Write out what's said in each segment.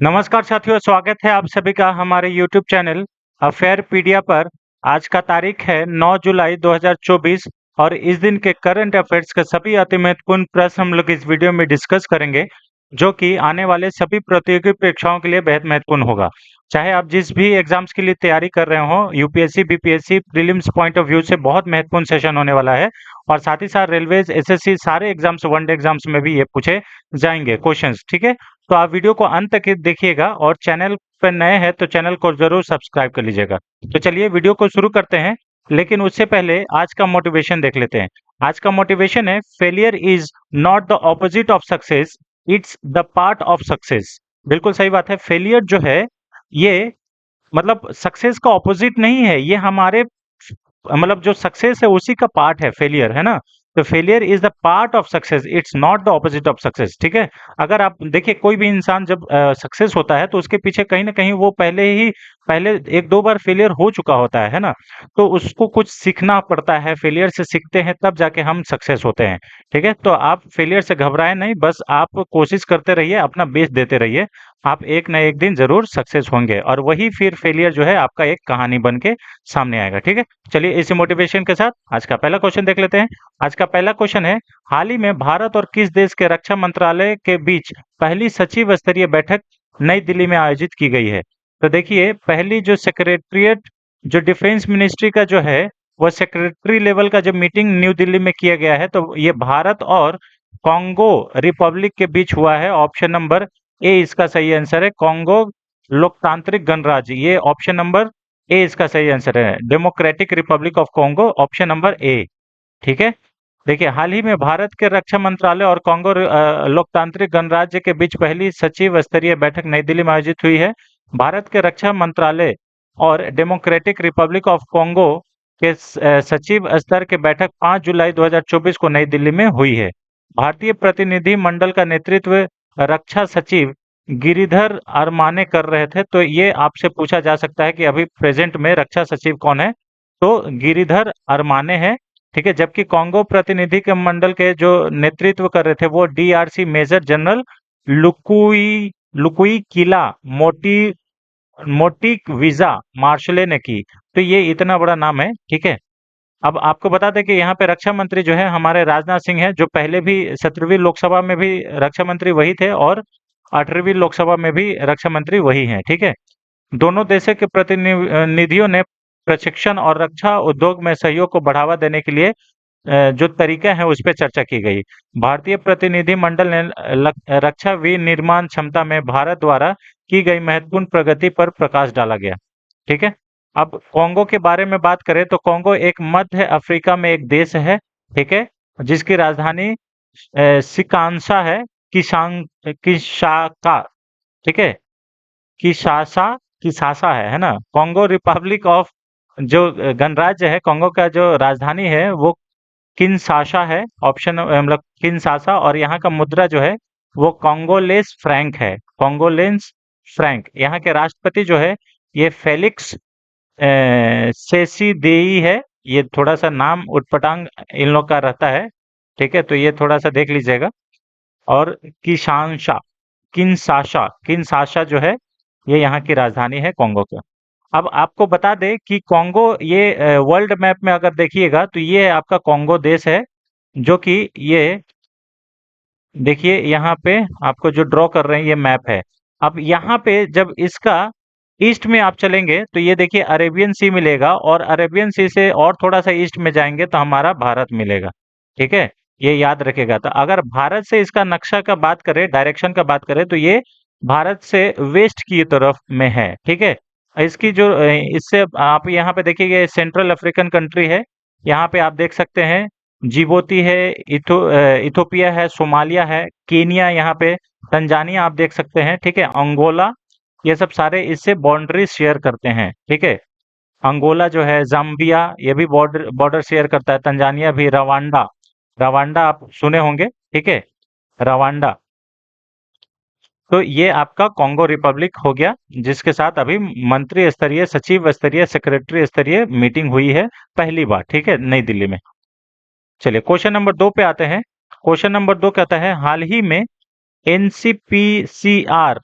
नमस्कार साथियों, स्वागत है आप सभी का हमारे YouTube चैनल अफेयर पीडिया पर। आज का तारीख है 9 जुलाई 2024 और इस दिन के करंट अफेयर्स के सभी अति महत्वपूर्ण प्रश्न हम लोग इस वीडियो में डिस्कस करेंगे, जो कि आने वाले सभी प्रतियोगी परीक्षाओं के लिए बेहद महत्वपूर्ण होगा। चाहे आप जिस भी एग्जाम्स के लिए तैयारी कर रहे हो, UPSC, BPSC, prelims point of view से बहुत महत्वपूर्ण सेशन होने वाला है। और साथ ही साथ रेलवेज, एसएससी सारे एग्जाम्स, वनडे एग्जाम्स में भी ये पूछे जाएंगे क्वेश्चंस। ठीक है, तो आप वीडियो को अंत तक देखिएगा और चैनल पर नए हैं तो चैनल को जरूर सब्सक्राइब कर लीजिएगा। तो चलिए वीडियो को शुरू करते हैं, लेकिन उससे पहले आज का मोटिवेशन देख लेते हैं। आज का मोटिवेशन है, failure is not the opposite of success, it's the part of success. बिल्कुल सही बात है। फेलियर जो है ये मतलब सक्सेस का ऑपोजिट नहीं है, ये हमारे मतलब जो सक्सेस है उसी का पार्ट है फेलियर, है ना। तो failure is the part of success, it's not the opposite of success. ठीक है, अगर आप देखिए कोई भी इंसान जब सक्सेस होता है तो उसके पीछे कहीं ना कहीं वो पहले एक दो बार फेलियर हो चुका होता है ना। तो उसको कुछ सीखना पड़ता है, फेलियर से सीखते हैं तब जाके हम सक्सेस होते हैं। ठीक है, तो आप फेलियर से घबराए नहीं, बस आप कोशिश करते रहिए, अपना बेस्ट देते रहिए। आप एक न एक दिन जरूर सक्सेस होंगे और वही फिर फेलियर जो है आपका एक कहानी बन के सामने आएगा। ठीक है, चलिए इसी मोटिवेशन के साथ आज का पहला क्वेश्चन देख लेते हैं। आज का पहला क्वेश्चन है, हाल ही में भारत और किस देश के रक्षा मंत्रालय के बीच पहली सचिव स्तरीय बैठक नई दिल्ली में आयोजित की गई है। तो देखिए, पहली जो सेक्रेटरीट जो डिफेंस मिनिस्ट्री का जो है वह सेक्रेटरी लेवल का जब मीटिंग न्यू दिल्ली में किया गया है तो ये भारत और कॉन्गो रिपब्लिक के बीच हुआ है। ऑप्शन नंबर ए इसका सही आंसर है। कॉन्गो लोकतांत्रिक गणराज्य, ये ऑप्शन नंबर ए इसका सही आंसर है। Democratic Republic of Congo, option number A. ठीक है, देखिए हाल ही में भारत के रक्षा मंत्रालय और कॉन्गो लोकतांत्रिक गणराज्य के बीच पहली सचिव स्तरीय बैठक नई दिल्ली में आयोजित हुई है। भारत के रक्षा मंत्रालय और डेमोक्रेटिक रिपब्लिक ऑफ कॉन्गो के सचिव स्तर के बैठक 5 जुलाई 2024 को नई दिल्ली में हुई है। भारतीय प्रतिनिधि मंडल का नेतृत्व रक्षा सचिव गिरिधर अरमाने कर रहे थे। तो ये आपसे पूछा जा सकता है कि अभी प्रेजेंट में रक्षा सचिव कौन है, तो गिरिधर अरमाने हैं। ठीक है, जबकि कांगो प्रतिनिधि के मंडल के जो नेतृत्व कर रहे थे वो डीआरसी मेजर जनरल लुकुई लुकुई किला मोटी मोटिक वीजा मार्शले ने की। तो ये इतना बड़ा नाम है। ठीक है, अब आपको बता दें कि यहाँ पे रक्षा मंत्री जो है हमारे राजनाथ सिंह हैं, जो पहले भी 17वीं लोकसभा में भी रक्षा मंत्री वही थे और 18वीं लोकसभा में भी रक्षा मंत्री वही हैं। ठीक है, दोनों देशों के प्रतिनिधियों ने प्रशिक्षण और रक्षा उद्योग में सहयोग को बढ़ावा देने के लिए जो तरीके हैं उस पर चर्चा की गई। भारतीय प्रतिनिधिमंडल ने रक्षा विनिर्माण क्षमता में भारत द्वारा की गई महत्वपूर्ण प्रगति पर प्रकाश डाला गया। ठीक है, अब कॉन्गो के बारे में बात करें तो कॉन्गो एक मध्य अफ्रीका में एक देश है। ठीक है, जिसकी राजधानी सिकांसा है, किशांग किशाका। ठीक है, किशासा किसासा है ना। कॉन्गो रिपब्लिक ऑफ जो गणराज्य है, कॉन्गो का जो राजधानी है वो किनशासा है। ऑप्शन मतलब किनशासा, और यहाँ का मुद्रा जो है वो कॉन्गोलेस फ्रैंक है। कॉन्गोलेंस फ्रैंक। यहाँ के राष्ट्रपति जो है ये फेलिक्स सेसीदेई है। ये थोड़ा सा नाम उटपटांग इन लोग का रहता है। ठीक है, तो ये थोड़ा सा देख लीजिएगा। और किशानशा किनशासा किनशासा जो है ये यहाँ की राजधानी है कॉन्गो का। अब आपको बता दें कि कॉन्गो ये वर्ल्ड मैप में अगर देखिएगा तो ये आपका कॉन्गो देश है, जो कि ये देखिए यहाँ पे आपको जो ड्रॉ कर रहे हैं ये मैप है। अब यहाँ पे जब इसका ईस्ट में आप चलेंगे तो ये देखिए अरेबियन सी मिलेगा, और अरेबियन सी से और थोड़ा सा ईस्ट में जाएंगे तो हमारा भारत मिलेगा। ठीक है, ये याद रखेगा। तो अगर भारत से इसका नक्शा का बात करें, डायरेक्शन का बात करें, तो ये भारत से वेस्ट की तरफ में है। ठीक है, इसकी जो इससे आप यहाँ पे देखिए सेंट्रल अफ्रीकन कंट्री है। यहाँ पे आप देख सकते हैं जिबोती है, इथोपिया है, सोमालिया है, केनिया, यहाँ पे तंजानिया आप देख सकते हैं। ठीक है, अंगोला, ये सब सारे इससे बाउंड्री शेयर करते हैं। ठीक है, अंगोला जो है, जाम्बिया ये भी बॉर्डर बॉर्डर शेयर करता है, तंजानिया भी, रवांडा, रवांडा आप सुने होंगे। ठीक है, रवांडा। तो ये आपका कॉन्गो रिपब्लिक हो गया, जिसके साथ अभी मंत्री स्तरीय, सचिव स्तरीय, सेक्रेटरी स्तरीय मीटिंग हुई है पहली बार। ठीक है, नई दिल्ली में। चलिए क्वेश्चन नंबर 2 पे आते हैं। क्वेश्चन नंबर 2 कहता है, हाल ही में एनसीपीसीआर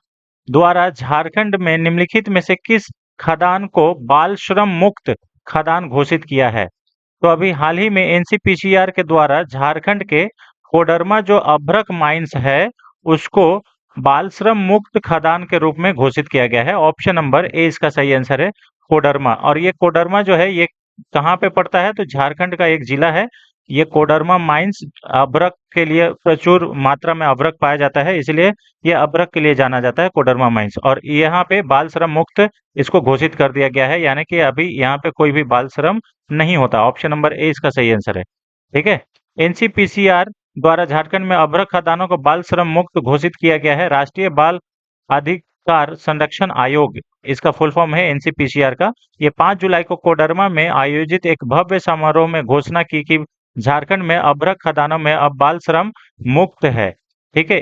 द्वारा झारखंड में निम्नलिखित में से किस खदान को बाल श्रम मुक्त खदान घोषित किया है? तो अभी हाल ही में एनसीपीसीआर के द्वारा झारखंड के कोडरमा जो अभ्रक माइंस है, उसको बाल श्रम मुक्त खदान के रूप में घोषित किया गया है। ऑप्शन नंबर ए इसका सही आंसर है, कोडरमा। और ये कोडरमा जो है ये कहाँ पे पड़ता है? तो झारखंड का एक जिला है। ये कोडरमा माइंस अभ्रक के लिए प्रचुर मात्रा में अभ्रक पाया जाता है, इसलिए ये अभ्रक के लिए जाना जाता है, कोडरमा माइंस। और यहाँ पे बाल श्रम मुक्त इसको घोषित कर दिया गया है, यानी कि अभी यहाँ पे कोई भी बाल श्रम नहीं होता। ऑप्शन नंबर ए इसका सही आंसर है। ठीक है। एनसीपीसीआर द्वारा झारखंड में अभ्रक खदानों को बाल श्रम मुक्त घोषित किया गया है। राष्ट्रीय बाल अधिकार संरक्षण आयोग इसका फुल फॉर्म है एनसीपीसीआर का। ये 5 जुलाई को कोडरमा में आयोजित एक भव्य समारोह में घोषणा की कि झारखंड में अभ्रक खदानों में अब बाल श्रम मुक्त है। ठीक है।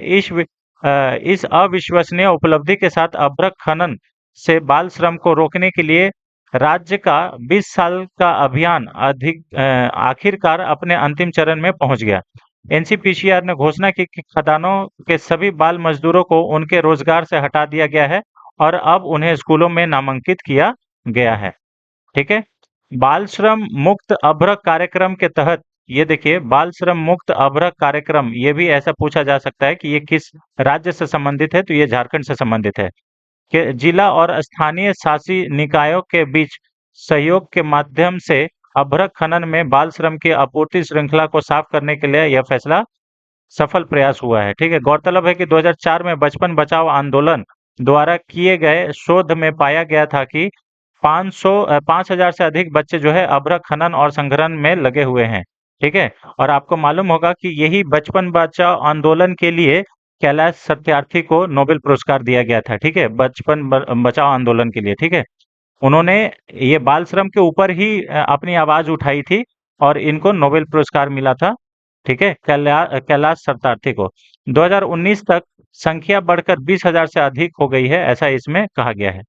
इस अविश्वसनीय उपलब्धि के साथ अभ्रक खनन से बाल श्रम को रोकने के लिए राज्य का 20 साल का अभियान आखिरकार अपने अंतिम चरण में पहुंच गया। एनसीपीसीआर ने घोषणा की कि खदानों के सभी बाल मजदूरों को उनके रोजगार से हटा दिया गया है और अब उन्हें स्कूलों में नामांकित किया गया है। ठीक है। बाल श्रम मुक्त अभ्रक कार्यक्रम के तहत ये देखिए, बाल श्रम मुक्त अभ्रक कार्यक्रम, ये भी ऐसा पूछा जा सकता है कि ये किस राज्य से संबंधित है? तो ये झारखंड से संबंधित है। के जिला और स्थानीय शासी निकायों के बीच सहयोग के माध्यम से अभ्रक खनन में बाल श्रम की आपूर्ति श्रृंखला को साफ करने के लिए यह फैसला सफल प्रयास हुआ है। ठीक है। गौरतलब है कि 2004 में बचपन बचाओ आंदोलन द्वारा किए गए शोध में पाया गया था कि 5,000 से अधिक बच्चे जो है अभ्रक खनन और संग्रहण में लगे हुए हैं। ठीक है। और आपको मालूम होगा कि यही बचपन बचाओ आंदोलन के लिए कैलाश सत्यार्थी को नोबेल पुरस्कार दिया गया था। ठीक है। बचाओ आंदोलन के लिए। ठीक है। उन्होंने ये बाल श्रम के ऊपर ही अपनी आवाज उठाई थी और इनको नोबेल पुरस्कार मिला था। ठीक है। कैलाश सत्यार्थी को 2019 तक संख्या बढ़कर 20,000 से अधिक हो गई है, ऐसा इसमें कहा गया है।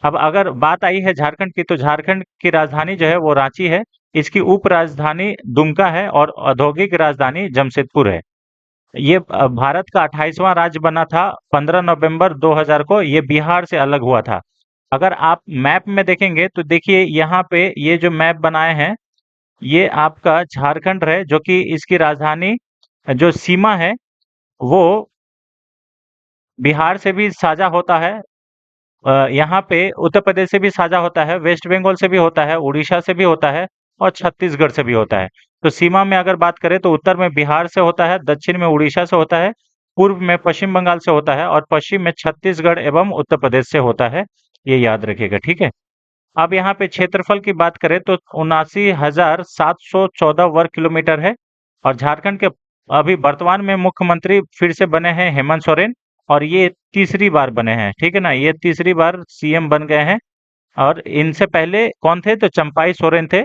अब अगर बात आई है झारखंड की, तो झारखंड की राजधानी जो है वो रांची है। इसकी उप राजधानी दुमका है और औद्योगिक राजधानी जमशेदपुर है। ये भारत का 28वां राज्य बना था 15 नवंबर 2000 को। ये बिहार से अलग हुआ था। अगर आप मैप में देखेंगे तो देखिए यहाँ पे ये जो मैप बनाए हैं, ये आपका झारखंड है, जो कि इसकी राजधानी जो सीमा है वो बिहार से भी साझा होता है। यहाँ पे उत्तर प्रदेश से भी साझा होता है, वेस्ट बंगाल से भी होता है, उड़ीसा से भी होता है और छत्तीसगढ़ से भी होता है। तो सीमा में अगर बात करें तो उत्तर में बिहार से होता है, दक्षिण में उड़ीसा से होता है, पूर्व में पश्चिम बंगाल से होता है और पश्चिम में छत्तीसगढ़ एवं उत्तर प्रदेश से होता है। ये याद रखिएगा। ठीक है। अब यहाँ पे क्षेत्रफल की बात करें तो 79,714 वर्ग किलोमीटर है। और झारखंड के अभी वर्तमान में मुख्यमंत्री फिर से बने हैं हेमंत सोरेन, और ये तीसरी बार बने हैं। ठीक है ना, ये तीसरी बार सीएम बन गए हैं। और इनसे पहले कौन थे? तो चंपाई सोरेन थे।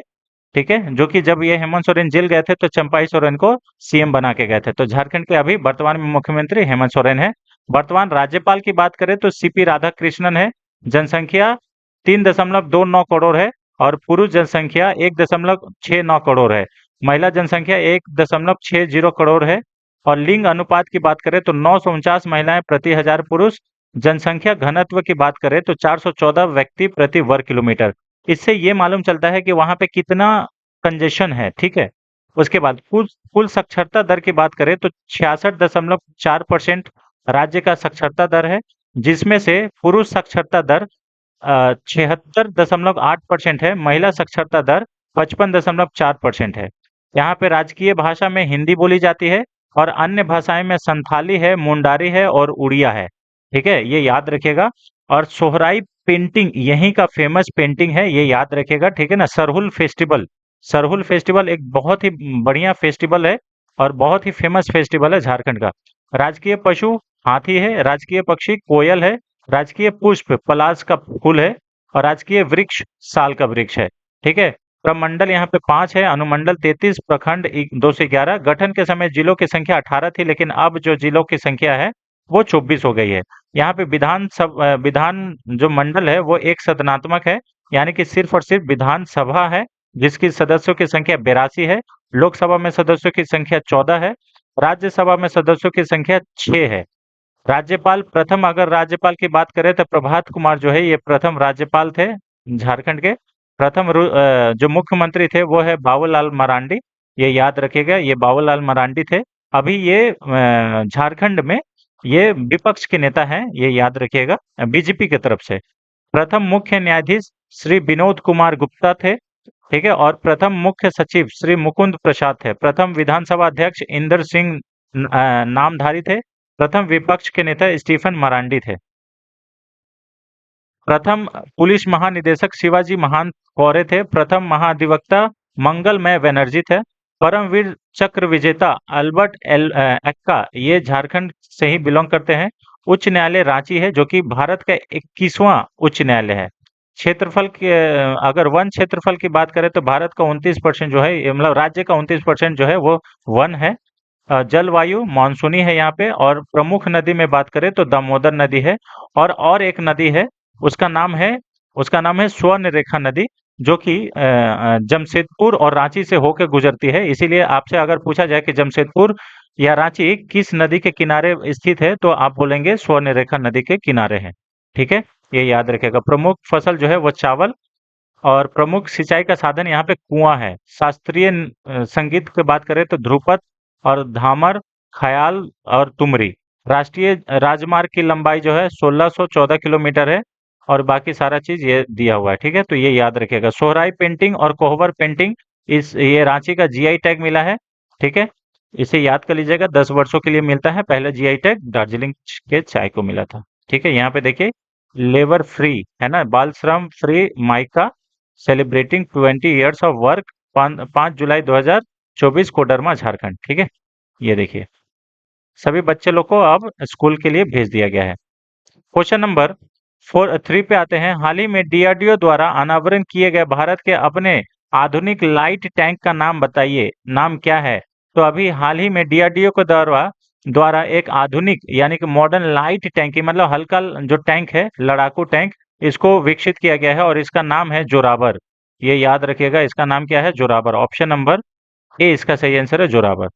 ठीक है। जो कि जब ये हेमंत सोरेन जेल गए थे तो चंपाई सोरेन को सीएम बना के गए थे। तो झारखंड के अभी वर्तमान में मुख्यमंत्री हेमंत सोरेन है। वर्तमान राज्यपाल की बात करें तो सीपी राधाकृष्णन है। जनसंख्या 3.29 करोड़ है और पुरुष जनसंख्या 1.69 करोड़ है। महिला जनसंख्या 1.60 करोड़ है। और लिंग अनुपात की बात करें तो 949 महिलाएं प्रति हजार पुरुष। जनसंख्या घनत्व की बात करें तो 414 व्यक्ति प्रति वर्ग किलोमीटर। इससे ये मालूम चलता है कि वहां पे कितना कंजेशन है। ठीक है। उसके बाद कुल कुल साक्षरता दर की बात करें तो 66.4% राज्य का साक्षरता दर है, जिसमें से पुरुष साक्षरता दर 76.8% है। महिला साक्षरता दर 55.4% है। यहाँ पे राजकीय भाषा में हिंदी बोली जाती है और अन्य भाषाएं में संथाली है, मुंडारी है और उड़िया है। ठीक है, ये याद रखिएगा। और सोहराई पेंटिंग यहीं का फेमस पेंटिंग है, ये याद रखिएगा। ठीक है ना। सरहुल फेस्टिवल एक बहुत ही बढ़िया फेस्टिवल है और बहुत ही फेमस फेस्टिवल है झारखंड का। राजकीय पशु हाथी है, राजकीय पक्षी कोयल है, राजकीय पुष्प पलाश का फूल है और राजकीय वृक्ष साल का वृक्ष है। ठीक है। प्रमंडल यहाँ पे 5 है, अनुमंडल 33, प्रखंड 2 से 11। गठन के समय जिलों की संख्या 18 थी, लेकिन अब जो जिलों की संख्या है वो 24 हो गई है। यहाँ पे विधान जो मंडल है वो एक सदनात्मक है, यानी कि सिर्फ और सिर्फ विधानसभा है, जिसकी सदस्यों की संख्या 82 है। लोकसभा में सदस्यों की संख्या 14 है। राज्यसभा में सदस्यों की संख्या 6 है। राज्यपाल प्रथम, अगर राज्यपाल की बात करें तो प्रभात कुमार जो है ये प्रथम राज्यपाल थे झारखंड के। प्रथम जो मुख्यमंत्री थे वो है बाबूलाल मरांडी। ये याद रखिएगा, ये बाबूलाल मरांडी थे। अभी ये झारखंड में ये विपक्ष के नेता हैं, ये याद रखिएगा, बीजेपी की तरफ से। प्रथम मुख्य न्यायाधीश श्री विनोद कुमार गुप्ता थे। ठीक है। और प्रथम मुख्य सचिव श्री मुकुंद प्रसाद थे। प्रथम विधानसभा अध्यक्ष इंदर सिंह नामधारी थे। प्रथम विपक्ष के नेता स्टीफन मरांडी थे। प्रथम पुलिस महानिदेशक शिवाजी महान गौरे थे। प्रथम महाधिवक्ता मंगलमय बनर्जी थे। परमवीर चक्र विजेता अल्बर्ट एक्का, ये झारखंड से ही बिलोंग करते हैं। उच्च न्यायालय रांची है, जो कि भारत का 21वां उच्च न्यायालय है। क्षेत्रफल के अगर वन क्षेत्रफल की बात करें तो भारत का 29% जो है, मतलब राज्य का 29% जो है वो वन है। जलवायु मानसूनी है यहाँ पे। और प्रमुख नदी में बात करें तो दामोदर नदी है। और एक नदी है, उसका नाम है उसका नाम है स्वर्ण रेखा नदी, जो कि जमशेदपुर और रांची से होकर गुजरती है। इसीलिए आपसे अगर पूछा जाए कि जमशेदपुर या रांची किस नदी के किनारे स्थित है, तो आप बोलेंगे स्वर्ण रेखा नदी के किनारे है। ठीक है, ये याद रखेगा। प्रमुख फसल जो है वो चावल। और प्रमुख सिंचाई का साधन यहाँ पे कुआं है। शास्त्रीय संगीत की बात करें तो ध्रुपद और धामर, ख्याल और तुमरी। राष्ट्रीय राजमार्ग की लंबाई जो है 1614 किलोमीटर है। और बाकी सारा चीज ये दिया हुआ है। ठीक है, तो ये याद रखिएगा। सोहराई पेंटिंग और कोहबर पेंटिंग, इस ये रांची का जीआई टैग मिला है। ठीक है, इसे याद कर लीजिएगा, 10 वर्षों के लिए मिलता है। पहले जीआई टैग दार्जिलिंग के चाय को मिला था। ठीक है, यहाँ पे देखिए, लेबर फ्री है ना, बाल श्रम free mica celebrating 20 years of work, 5 जुलाई 2024, कोडरमा झारखंड। ठीक है, ये देखिए, सभी बच्चे लोग को अब स्कूल के लिए भेज दिया गया है। क्वेश्चन नंबर 3 पे आते हैं। हाल ही में डीआरडीओ द्वारा अनावरण किए गए भारत के अपने आधुनिक लाइट टैंक का नाम बताइए, नाम क्या है? तो अभी हाल ही में डीआरडीओ के द्वारा द्वारा एक आधुनिक यानी कि मॉडर्न लाइट टैंक, मतलब हल्का जो टैंक है, लड़ाकू टैंक, इसको विकसित किया गया है और इसका नाम है जोरावर। ये याद रखिएगा, इसका नाम क्या है? जोरावर। ऑप्शन नंबर ए इसका सही आंसर है, जोरावर।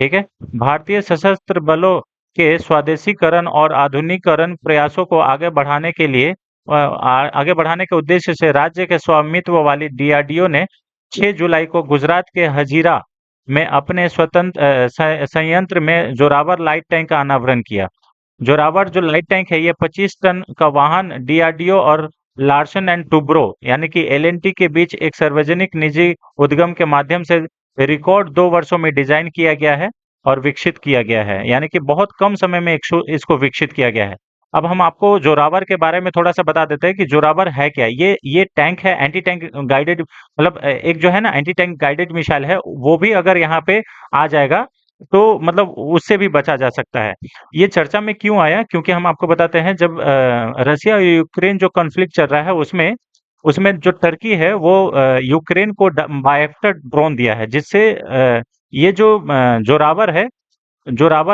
ठीक है। भारतीय सशस्त्र बलों के स्वदेशीकरण और आधुनिकीकरण प्रयासों को आगे बढ़ाने के लिए आगे बढ़ाने के उद्देश्य से राज्य के स्वामित्व वाली डीआरडीओ ने 6 जुलाई को गुजरात के हजीरा में अपने स्वतंत्र संयंत्र में जोरावर लाइट टैंक का अनावरण किया। जोरावर जो लाइट टैंक है, ये 25 टन का वाहन डीआरडीओ और लार्सन एंड टुब्रो यानी कि एलएनटी के बीच एक सार्वजनिक निजी उद्यम के माध्यम से रिकॉर्ड 2 वर्षों में डिजाइन किया गया है और विकसित किया गया है। यानी कि बहुत कम समय में इसको विकसित किया गया है। अब हम आपको जोरावर के बारे में थोड़ा सा बता देते हैं कि जोरावर है क्या। ये टैंक है, एंटी टैंक गाइडेड, मतलब एक जो है ना एंटी टैंक गाइडेड मिसाइल है, वो भी अगर यहाँ पे आ जाएगा तो मतलब उससे भी बचा जा सकता है। ये चर्चा में क्यों आया? क्योंकि हम आपको बताते हैं, जब रसिया और यूक्रेन जो कॉन्फ्लिक्ट चल रहा है, उसमें उसमें जो टर्की है वो यूक्रेन को बायोप्टर ड्रोन दिया है, जिससे ये जो जोरावर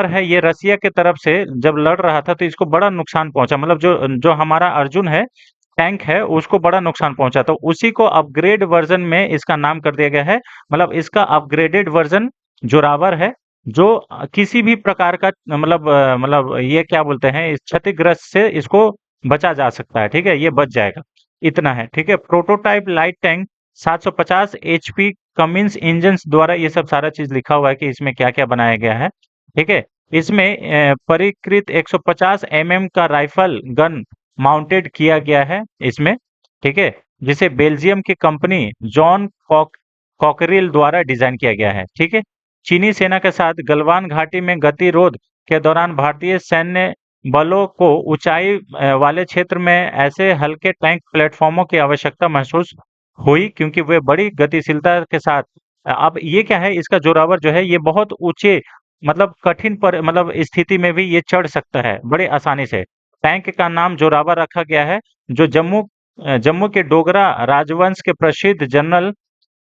है, ये रसिया के तरफ से जब लड़ रहा था तो इसको बड़ा नुकसान पहुंचा। मतलब जो जो हमारा अर्जुन है, टैंक है, उसको बड़ा नुकसान पहुंचा। तो उसी को अपग्रेड वर्जन में इसका नाम कर दिया गया है। मतलब इसका अपग्रेडेड वर्जन जोरावर है, जो किसी भी प्रकार का मतलब ये क्या बोलते हैं, इस क्षतिग्रस्त से इसको बचा जा सकता है। ठीक है, ये बच जाएगा, इतना है। ठीक है, prototype light tank 750 HP Cummins engine द्वारा, ये सब सारा चीज लिखा हुआ है कि इसमें क्या क्या बनाया गया है। ठीक है, इसमें परिष्कृत 150 का राइफल गन माउंटेड किया गया है इसमें। ठीक है, जिसे बेल्जियम की कंपनी जॉन कॉकरिल द्वारा डिजाइन किया गया है। ठीक है, चीनी सेना के साथ गलवान घाटी में गतिरोध के दौरान भारतीय सैन्य बलों को ऊंचाई वाले क्षेत्र में ऐसे हल्के टैंक प्लेटफॉर्मों की आवश्यकता महसूस हुई, क्योंकि वे बड़ी गतिशीलता के साथ, अब ये क्या है, इसका जोरावर जो है ये बहुत ऊंचे, मतलब कठिन पर मतलब स्थिति में भी ये चढ़ सकता है बड़े आसानी से। टैंक का नाम जोरावर रखा गया है, जो जम्मू के डोगरा राजवंश के प्रसिद्ध जनरल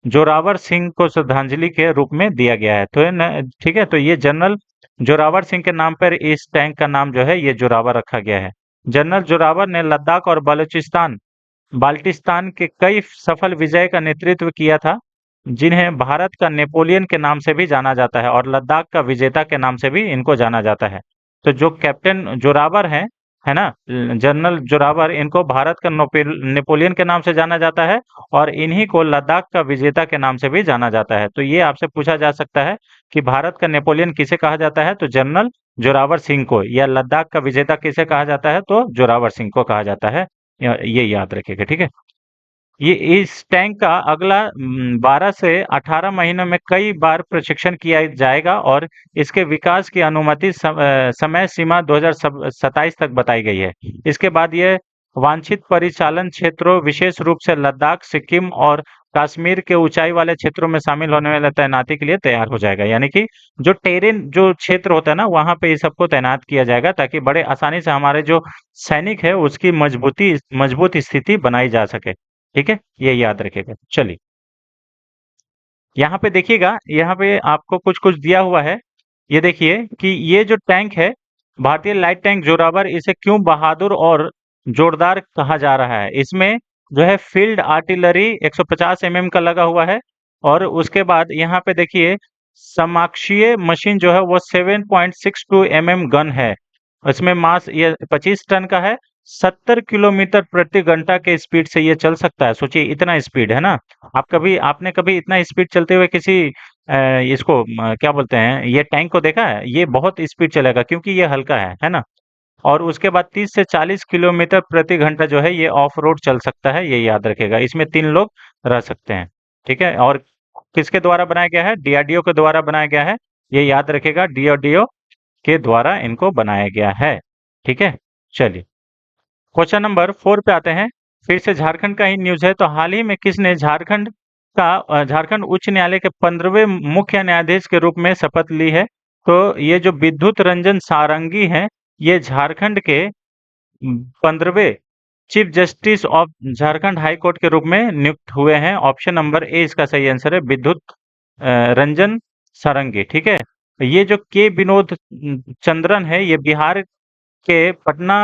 जोरावर सिंह को श्रद्धांजलि के रूप में दिया गया है। तो ठीक है, तो ये जनरल जोरावर सिंह के नाम पर इस टैंक का नाम जो है ये जोरावर रखा गया है। जनरल जोरावर ने लद्दाख और बाल्टिस्तान के कई सफल विजय का नेतृत्व किया था, जिन्हें भारत का नेपोलियन के नाम से भी जाना जाता है और लद्दाख का विजेता के नाम से भी इनको जाना जाता है। तो जो कैप्टन जोरावर हैं, है ना, जनरल जोरावर, इनको भारत का नेपोलियन के नाम से जाना जाता है और इन्हीं को लद्दाख का विजेता के नाम से भी जाना जाता है। तो ये आपसे पूछा जा सकता है कि भारत का नेपोलियन किसे कहा जाता है, तो जनरल जोरावर सिंह को, या लद्दाख का विजेता किसे कहा जाता है, तो जोरावर सिंह को कहा जाता है। ये याद रखिएगा, ठीक है। ये इस टैंक का अगला 12 से 18 महीनों में कई बार प्रशिक्षण किया जाएगा और इसके विकास की अनुमति समय सीमा 2027 तक बताई गई है। इसके बाद ये वांछित परिचालन क्षेत्रों, विशेष रूप से लद्दाख, सिक्किम और कश्मीर के ऊंचाई वाले क्षेत्रों में शामिल होने वाले तैनाती के लिए तैयार हो जाएगा। यानी कि जो टेरेन जो क्षेत्र होता है ना, वहां पे इस सबको तैनात किया जाएगा ताकि बड़े आसानी से हमारे जो सैनिक है उसकी मजबूत स्थिति बनाई जा सके। ठीक है, ये याद रखिएगा। चलिए, यहाँ पे देखिएगा, यहाँ पे आपको कुछ कुछ दिया हुआ है। ये देखिए कि ये जो टैंक है, भारतीय लाइट टैंक जोरावर, इसे क्यों बहादुर और जोरदार कहा जा रहा है। इसमें जो है फील्ड आर्टिलरी 150 mm का लगा हुआ है और उसके बाद यहाँ पे देखिए समाक्षीय मशीन जो है वो 7.62 mm गन है। इसमें मास ये 25 टन का है। 70 किलोमीटर प्रति घंटा के स्पीड से ये चल सकता है। सोचिए, इतना स्पीड है ना। आपने कभी इतना स्पीड चलते हुए किसी इसको क्या बोलते हैं, ये टैंक को देखा है? ये बहुत स्पीड चलेगा क्योंकि ये हल्का है ना। और उसके बाद 30 से 40 किलोमीटर प्रति घंटा जो है ये ऑफ रोड चल सकता है। ये याद रखेगा। इसमें 3 लोग रह सकते हैं। ठीक है। और किसके द्वारा बनाया गया है? डीआरडीओ के द्वारा बनाया गया है। ये याद रखेगा, डीआरडीओ के द्वारा इनको बनाया गया है। ठीक है। चलिए, क्वेश्चन नंबर 4 पे आते हैं। फिर से झारखंड का ही न्यूज है। तो हाल ही में किसने झारखंड उच्च न्यायालय के 15वें मुख्य न्यायाधीश के रूप में शपथ ली है? तो ये जो विद्युत रंजन सारंगी हैं, ये झारखंड के 15वें chief justice of Jharkhand high court के रूप में नियुक्त हुए हैं। ऑप्शन नंबर ए इसका सही आंसर है, विद्युत रंजन सारंगी। ठीक है। ये जो के विनोद चंद्रन है, ये बिहार के पटना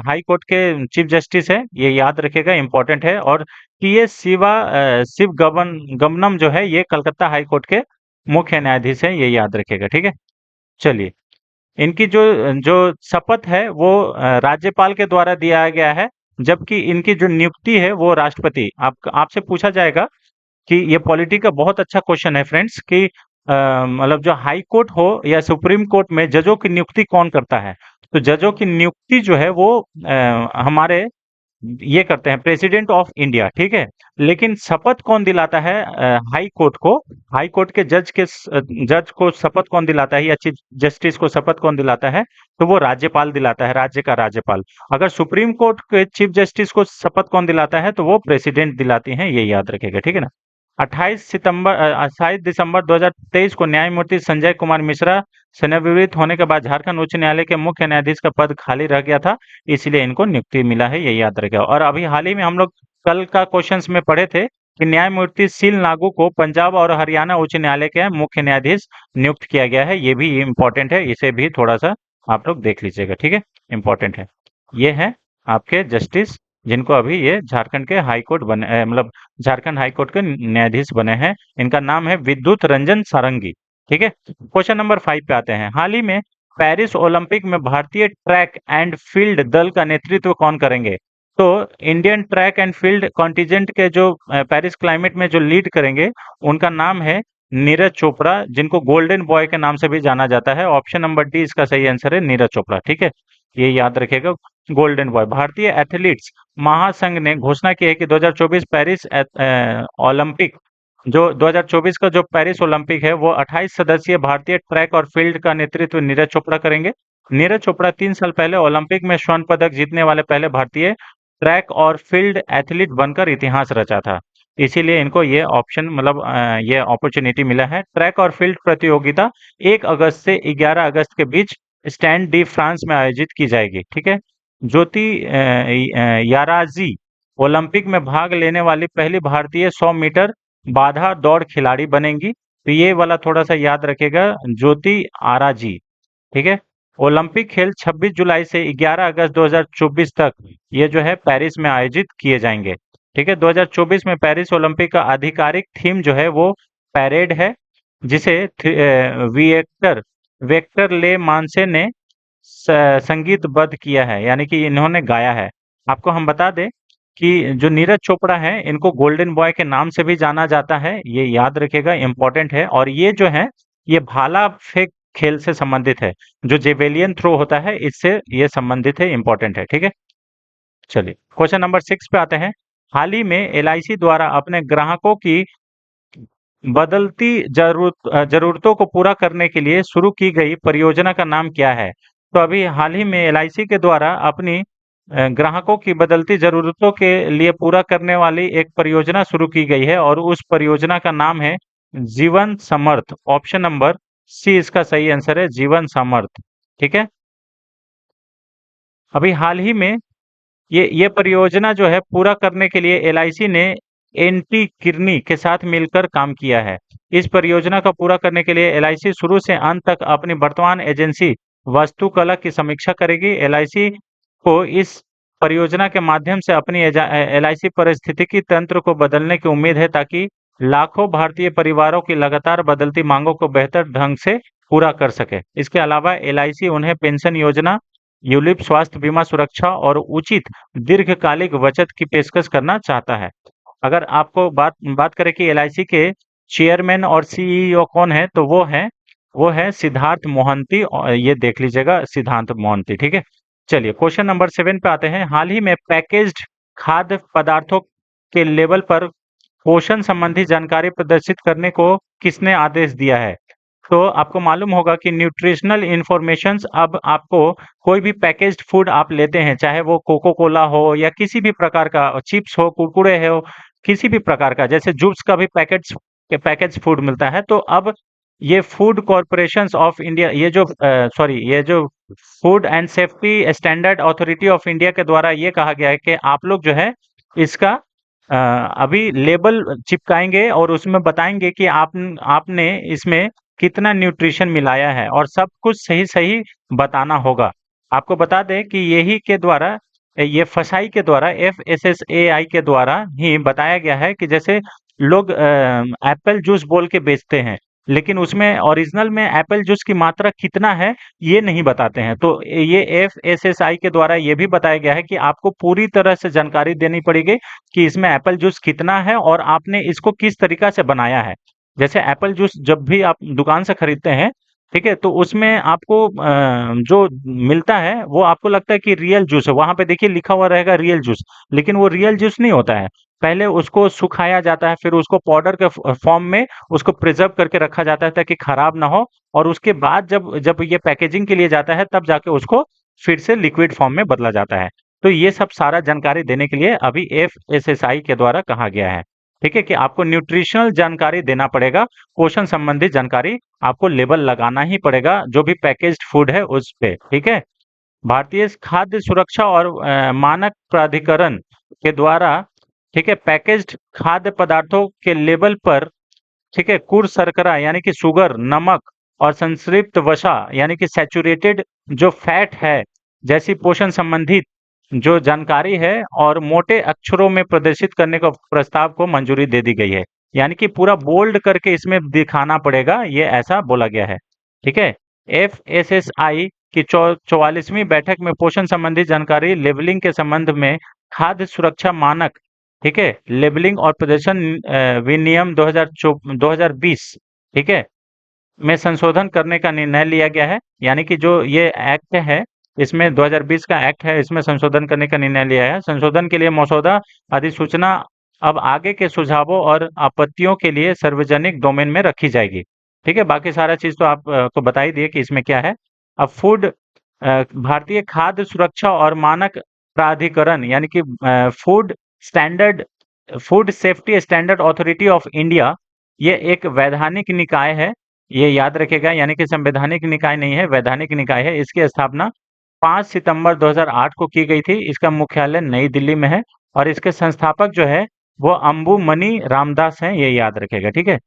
हाई कोर्ट के चीफ जस्टिस है। ये याद रखिएगा, इंपॉर्टेंट है। और शिव गमनम जो है, ये कलकत्ता हाई कोर्ट के मुख्य न्यायाधीश हैं। ये याद रखिएगा, ठीक है। चलिए, इनकी जो जो शपथ है वो राज्यपाल के द्वारा दिया गया है, जबकि इनकी जो नियुक्ति है वो राष्ट्रपति। आपसे पूछा जाएगा कि ये पॉलिटी का बहुत अच्छा क्वेश्चन है फ्रेंड्स, कि मतलब जो हाई कोर्ट हो या सुप्रीम कोर्ट में जजों की नियुक्ति कौन करता है। तो जजों की नियुक्ति जो है वो हमारे ये करते हैं प्रेसिडेंट ऑफ इंडिया। ठीक है। लेकिन शपथ कौन दिलाता है हाई कोर्ट को? हाई कोर्ट के जज को शपथ कौन दिलाता है, या चीफ जस्टिस को शपथ कौन दिलाता है? तो वो राज्यपाल दिलाता है, राज्य का राज्यपाल। अगर सुप्रीम कोर्ट के चीफ जस्टिस को शपथ कौन दिलाता है, तो वो प्रेसिडेंट दिलाती हैं। ये याद रखेगा, ठीक है ना। 28 दिसंबर 2023 को न्यायमूर्ति संजय कुमार मिश्रा सेवानिवृत्त होने के बाद झारखंड उच्च न्यायालय के मुख्य न्यायाधीश का पद खाली रह गया था, इसलिए इनको नियुक्ति मिला है। ये याद रखेगा। और अभी हाल ही में हम लोग कल का क्वेश्चंस में पढ़े थे कि न्यायमूर्ति सील नागू को पंजाब और हरियाणा उच्च न्यायालय के मुख्य न्यायाधीश नियुक्त किया गया है। ये भी इम्पोर्टेंट है, इसे भी थोड़ा सा आप लोग देख लीजिएगा, ठीक है। इम्पोर्टेंट है। ये है आपके जस्टिस, जिनको अभी ये झारखंड के हाई कोर्ट बने मतलब झारखंड हाई कोर्ट के न्यायाधीश बने हैं। इनका नाम है विद्युत रंजन सारंगी। ठीक है। क्वेश्चन नंबर 5 पे आते हैं। हाल ही में पेरिस ओलंपिक में भारतीय ट्रैक एंड फील्ड दल का नेतृत्व कौन करेंगे? तो Indian track and field contingent के जो पेरिस क्लाइमेट में जो लीड करेंगे, उनका नाम है नीरज चोपड़ा, जिनको गोल्डन बॉय के नाम से भी जाना जाता है। ऑप्शन नंबर डी इसका सही आंसर है, नीरज चोपड़ा। ठीक है, ये याद रखेगा, गोल्डन बॉय। भारतीय एथलीट्स महासंघ ने घोषणा की है कि 2024 पेरिस ओलंपिक, जो 2024 का जो पेरिस ओलंपिक है, वो 28 सदस्यीय भारतीय ट्रैक और फील्ड का नेतृत्व नीरज चोपड़ा करेंगे। नीरज चोपड़ा 3 साल पहले ओलंपिक में स्वर्ण पदक जीतने वाले पहले भारतीय ट्रैक और फील्ड एथलीट बनकर इतिहास रचा था। इसीलिए इनको ये ऑप्शन मतलब ये अपॉर्चुनिटी मिला है। ट्रैक और फील्ड प्रतियोगिता 1 अगस्त से 11 अगस्त के बीच स्टैंड डी फ्रांस में आयोजित की जाएगी। ठीक है। ज्योति याराजी ओलंपिक में भाग लेने वाली पहली भारतीय 100 मीटर बाधा दौड़ खिलाड़ी बनेंगी। तो ये वाला थोड़ा सा याद रखेगा, ज्योति आराजी। ठीक है। ओलंपिक खेल 26 जुलाई से 11 अगस्त 2024 तक ये जो है पेरिस में आयोजित किए जाएंगे। ठीक है। 2024 में पेरिस ओलंपिक का आधिकारिक थीम जो है वो पैरेड है, जिसे विएक्टर वेक्टर ले मानसे ने संगीतबद्ध किया है, यानी कि इन्होंने गाया है। आपको हम बता दें कि जो नीरज चोपड़ा हैं, इनको गोल्डन बॉय के नाम से भी जाना जाता है, ये याद रखिएगा, इम्पोर्टेंट है। और ये जो है, ये भाला फेंक खेल से संबंधित है, जो जेवेलियन थ्रो होता है, इससे ये संबंधित है, इम्पोर्टेंट है, ठीक है। चलिए क्वेश्चन नंबर 6 पे आते हैं। हाल ही में एलआईसी द्वारा अपने ग्राहकों की बदलती जरूरतों को पूरा करने के लिए शुरू की गई परियोजना का नाम क्या है? तो अभी हाल ही में एलआईसी के द्वारा अपनी ग्राहकों की बदलती जरूरतों के लिए पूरा करने वाली एक परियोजना शुरू की गई है, और उस परियोजना का नाम है जीवन समर्थ। ऑप्शन नंबर सी इसका सही आंसर है, जीवन समर्थ। ठीक है। अभी हाल ही में ये परियोजना जो है पूरा करने के लिए एलआईसी ने एनटी किर्नी के साथ मिलकर काम किया है। इस परियोजना को पूरा करने के लिए एलआईसी शुरू से अंत तक अपनी वर्तमान एजेंसी वास्तुकला की समीक्षा करेगी। एलआईसी को इस परियोजना के माध्यम से अपनी एलआईसी पारिस्थितिकी तंत्र को बदलने की उम्मीद है, ताकि लाखों भारतीय परिवारों की लगातार बदलती मांगों को बेहतर ढंग से पूरा कर सके। इसके अलावा एलआईसी उन्हें पेंशन योजना, यूलिप स्वास्थ्य बीमा सुरक्षा और उचित दीर्घकालिक बचत की पेशकश करना चाहता है। अगर आपको बात बात करें कि एलआईसी के चेयरमैन और सीईओ कौन है, तो वो है सिद्धार्थ मोहंती, और ये देख लीजिएगा, सिद्धार्थ मोहंती। ठीक है। चलिए क्वेश्चन नंबर 7 पे आते हैं। हाल ही में पैकेज्ड खाद्य पदार्थों के लेवल पर पोषण संबंधी जानकारी प्रदर्शित करने को किसने आदेश दिया है? तो आपको मालूम होगा कि न्यूट्रिशनल इंफॉर्मेशंस, अब आपको कोई भी पैकेज्ड फूड आप लेते हैं, चाहे वो कोको कोला हो या किसी भी प्रकार का चिप्स हो, कुरकुरे हो, किसी भी प्रकार का, जैसे जूस का भी पैकेज फूड मिलता है। तो अब ये फूड कॉरपोरेशंस ऑफ इंडिया, ये जो food and safety standard authority of India के द्वारा ये कहा गया है कि आप लोग जो है इसका अभी लेबल चिपकाएंगे और उसमें बताएंगे कि आपने इसमें कितना न्यूट्रिशन मिलाया है, और सब कुछ सही सही बताना होगा। आपको बता दें कि यही के द्वारा, ये फसाई के द्वारा, FSSAI के द्वारा ही बताया गया है कि जैसे लोग एप्पल जूस बोल के बेचते हैं, लेकिन उसमें ओरिजिनल में एप्पल जूस की मात्रा कितना है ये नहीं बताते हैं। तो ये FSSAI के द्वारा ये भी बताया गया है कि आपको पूरी तरह से जानकारी देनी पड़ेगी कि इसमें एप्पल जूस कितना है और आपने इसको किस तरीका से बनाया है। जैसे एप्पल जूस जब भी आप दुकान से खरीदते हैं, ठीक है, तो उसमें आपको जो मिलता है वो आपको लगता है कि रियल जूस है, वहां पे देखिए लिखा हुआ रहेगा रियल जूस, लेकिन वो रियल जूस नहीं होता है। पहले उसको सुखाया जाता है, फिर उसको पाउडर के फॉर्म में उसको प्रिजर्व करके रखा जाता है ताकि खराब ना हो, और उसके बाद जब जब ये पैकेजिंग के लिए जाता है तब जाके उसको फिर से लिक्विड फॉर्म में बदला जाता है। तो ये सब सारा जानकारी देने के लिए अभी FSSAI के द्वारा कहा गया है, ठीक है, कि आपको न्यूट्रिशनल जानकारी देना पड़ेगा, पोषण संबंधी जानकारी आपको लेबल लगाना ही पड़ेगा जो भी पैकेज्ड फूड है उस पे। ठीक है। भारतीय खाद्य सुरक्षा और मानक प्राधिकरण के द्वारा, ठीक है, पैकेज्ड खाद्य पदार्थों के लेबल पर, ठीक है, कुल शर्करा यानी कि शुगर, नमक और संतृप्त वसा यानी कि सैचुरेटेड जो फैट है जैसी पोषण संबंधित जो जानकारी है और मोटे अक्षरों में प्रदर्शित करने का प्रस्ताव को मंजूरी दे दी गई है। यानी कि पूरा बोल्ड करके इसमें दिखाना पड़ेगा, ये ऐसा बोला गया है। ठीक है। FSSAI की 44वीं बैठक में पोषण संबंधी जानकारी लेबलिंग के संबंध में खाद्य सुरक्षा मानक, ठीक है, लेबलिंग और प्रदर्शन विनियम 2020, ठीक है, में संशोधन करने का निर्णय लिया गया है। यानी कि जो ये एक्ट है, इसमें 2020 का एक्ट है, इसमें संशोधन करने का निर्णय लिया है। संशोधन के लिए मसौदा अधिसूचना अब आगे के सुझावों और आपत्तियों के लिए सार्वजनिक डोमेन में रखी जाएगी। ठीक है। बाकी सारा चीज तो आपको बता ही दिए कि इसमें क्या है। अब भारतीय खाद्य सुरक्षा और मानक प्राधिकरण यानी कि food standard food safety standard authority of India, ये एक वैधानिक निकाय है, ये याद रखेगा, यानी कि संवैधानिक निकाय नहीं है, वैधानिक निकाय है। इसकी स्थापना 5 सितंबर 2008 को की गई थी। इसका मुख्यालय नई दिल्ली में है, और इसके संस्थापक जो है वो अंबुमणि रामदास हैं, ये याद रखेगा। ठीक है।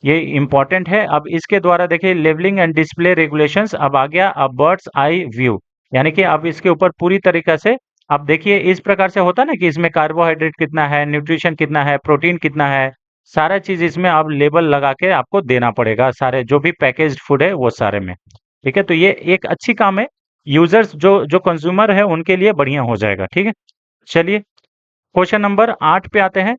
ये इंपॉर्टेंट है। अब इसके द्वारा देखिए लेबलिंग एंड डिस्प्ले रेगुलेशंस अब आ गया, अब बर्ड्स आई व्यू, यानी कि अब इसके ऊपर पूरी तरीका से, अब देखिए इस प्रकार से होता है ना कि इसमें कार्बोहाइड्रेट कितना है, न्यूट्रिशन कितना है, प्रोटीन कितना है, सारा चीज इसमें अब लेबल लगा के आपको देना पड़ेगा, सारे जो भी पैकेज्ड फूड है वो सारे में। ठीक है। तो ये एक अच्छी काम है, यूजर्स जो जो कंज्यूमर है उनके लिए बढ़िया हो जाएगा। ठीक है, चलिए क्वेश्चन नंबर 8 पे आते हैं।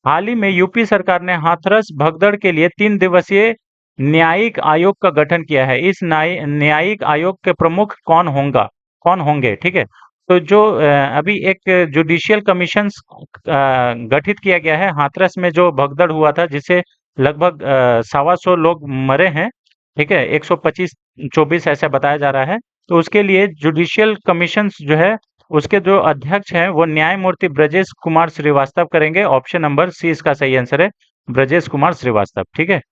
हाल ही में यूपी सरकार ने हाथरस भगदड़ के लिए 3 दिवसीय न्यायिक आयोग का गठन किया है। इस न्यायिक आयोग के प्रमुख कौन होंगे? ठीक है, तो जो अभी एक जुडिशियल कमीशन गठित किया गया है हाथरस में जो भगदड़ हुआ था, जिससे लगभग 125 लोग मरे हैं। ठीक है, 125-24 ऐसा बताया जा रहा है। तो उसके लिए जुडिशियल कमीशन जो है उसके जो अध्यक्ष हैं वो न्यायमूर्ति ब्रजेश कुमार श्रीवास्तव करेंगे। ऑप्शन नंबर सी इसका सही आंसर है, ब्रजेश कुमार श्रीवास्तव। ठीक है,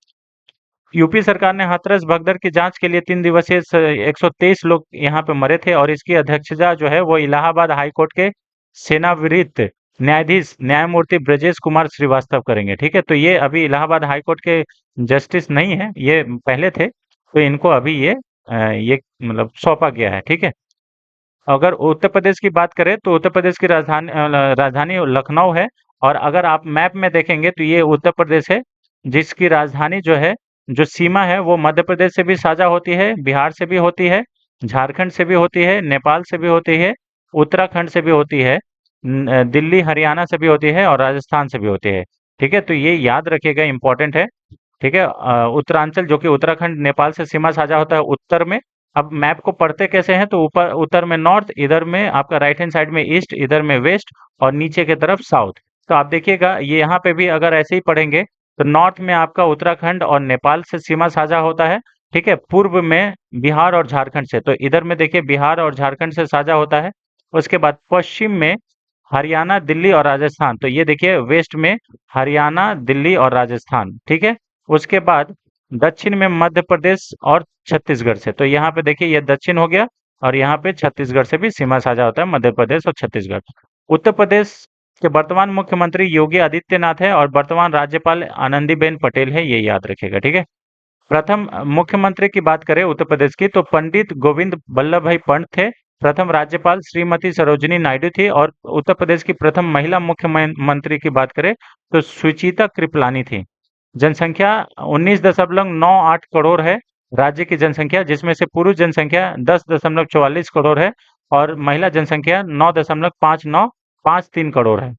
यूपी सरकार ने हाथरस भगदड़ की जांच के लिए 3 दिवसीय 123 लोग यहाँ पे मरे थे और इसकी अध्यक्षता जो है वो इलाहाबाद हाई कोर्ट के सेवानिवृत्त न्यायाधीश न्यायमूर्ति ब्रजेश कुमार श्रीवास्तव करेंगे। ठीक है, तो ये अभी इलाहाबाद हाई कोर्ट के जस्टिस नहीं है, ये पहले थे, तो इनको अभी ये मतलब सौंपा गया है। ठीक है, अगर उत्तर प्रदेश की बात करें तो उत्तर प्रदेश की राजधानी लखनऊ है। और अगर आप मैप में देखेंगे तो ये उत्तर प्रदेश है, जिसकी राजधानी जो है, जो सीमा है वो मध्य प्रदेश से भी साझा होती है, बिहार से भी होती है, झारखंड से भी होती है, नेपाल से भी होती है, उत्तराखंड से भी होती है, दिल्ली हरियाणा से भी होती है और राजस्थान से भी होती है। ठीक है, तो ये याद रखिएगा, इंपॉर्टेंट है। ठीक है, उत्तरांचल जो कि उत्तराखंड नेपाल से सीमा साझा होता है उत्तर में। अब मैप को पढ़ते कैसे हैं, तो ऊपर उत्तर में नॉर्थ, इधर में आपका राइट हैंड साइड में ईस्ट, इधर में वेस्ट और नीचे की तरफ साउथ। तो आप देखिएगा ये यहाँ पे भी अगर ऐसे ही पढ़ेंगे तो नॉर्थ में आपका उत्तराखंड और नेपाल से सीमा साझा होता है। ठीक है, पूर्व में बिहार और झारखंड से, तो इधर में देखिए बिहार और झारखंड से साझा होता है। उसके बाद पश्चिम में हरियाणा, दिल्ली और राजस्थान, तो ये देखिए वेस्ट में हरियाणा, दिल्ली और राजस्थान। ठीक है, उसके बाद दक्षिण में मध्य प्रदेश और छत्तीसगढ़ से, तो यहाँ पे देखिए ये दक्षिण हो गया और यहाँ पे छत्तीसगढ़ से भी सीमा साझा होता है, मध्य प्रदेश और छत्तीसगढ़। उत्तर प्रदेश के वर्तमान मुख्यमंत्री योगी आदित्यनाथ है और वर्तमान राज्यपाल आनंदीबेन पटेल है, ये याद रखिएगा। ठीक है, प्रथम मुख्यमंत्री की बात करें उत्तर प्रदेश की तो पंडित गोविंद बल्लभ भाई पंत थे। प्रथम राज्यपाल श्रीमती सरोजिनी नायडू थी और उत्तर प्रदेश की प्रथम महिला मुख्यमंत्री की बात करें तो सुचिता कृपलानी थी। जनसंख्या 19.98 करोड़ है राज्य की जनसंख्या, जिसमें से पुरुष जनसंख्या 10.44 करोड़ है और महिला जनसंख्या 9.5953 करोड़ है।